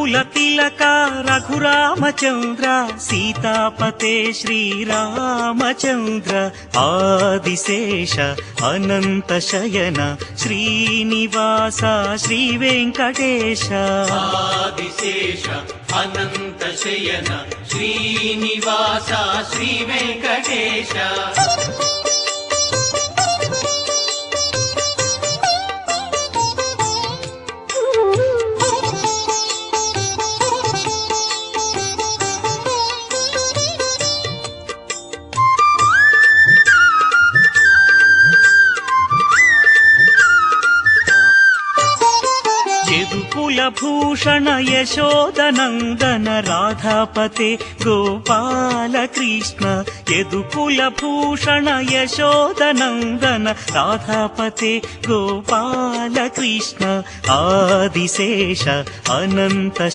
రఘుకుల తిలక రఘురామచంద్ర సీతాపతే శ్రీరామచంద్ర ఆదిశేష అనంత శయన శ్రీనివాస శ్రీ వెంకటేశ ఆదిశేష అనంత శయన శ్రీనివాస శ్రీ వెంకటేశ కులభూషణ యశోదనందన రాధాపతే గోపాల కృష్ణ యదుకులభూషణ యశోదనందన రాధాపతే గోపాల కృష్ణ ఆదిశేష అనంత